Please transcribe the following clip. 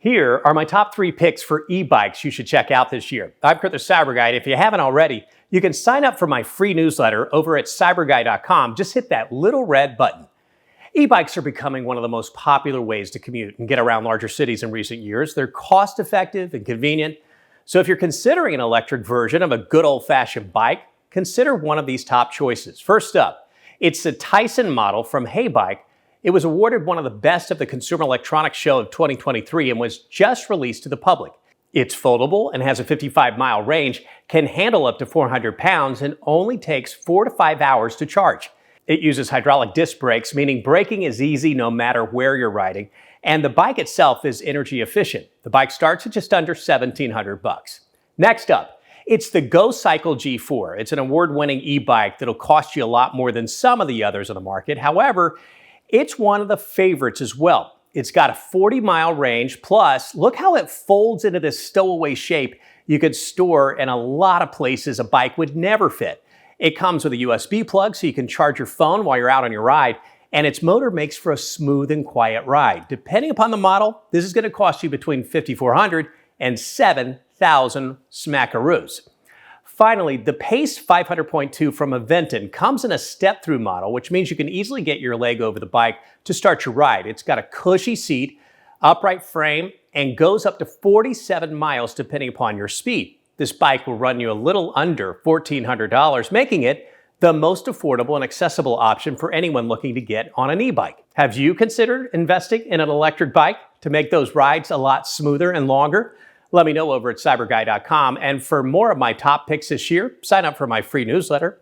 Here are my top 3 picks for e-bikes you should check out this year. I'm Kurt the CyberGuy, and if you haven't already, you can sign up for my free newsletter over at cyberguy.com. Just hit that little red button. E-bikes are becoming one of the most popular ways to commute and get around larger cities in recent years. They're cost-effective and convenient. So if you're considering an electric version of a good old-fashioned bike, consider one of these top choices. First up, it's the Knutsson model from HeyBike. It was awarded one of the best of the Consumer Electronics Show of 2023 and was just released to the public. It's foldable and has a 55-mile range, can handle up to 400 pounds, and only takes 4 to 5 hours to charge. It uses hydraulic disc brakes, meaning braking is easy no matter where you're riding, and the bike itself is energy efficient. The bike starts at just under $1,700. Next up, it's the GoCycle G4. It's an award-winning e-bike that'll cost you a lot more than some of the others on the market. However, it's one of the favorites as well. It's got a 40-mile range, plus look how it folds into this stowaway shape you could store in a lot of places a bike would never fit. It comes with a USB plug so you can charge your phone while you're out on your ride, and its motor makes for a smooth and quiet ride. Depending upon the model, this is going to cost you between $5,400 and $7,000 smackaroos. Finally, the Pace 500.2 from Aventon comes in a step-through model, which means you can easily get your leg over the bike to start your ride. It's got a cushy seat, upright frame, and goes up to 47 miles depending upon your speed. This bike will run you a little under $1,400, making it the most affordable and accessible option for anyone looking to get on an e-bike. Have you considered investing in an electric bike to make those rides a lot smoother and longer? Let me know over at cyberguy.com. And for more of my top picks this year, sign up for my free newsletter.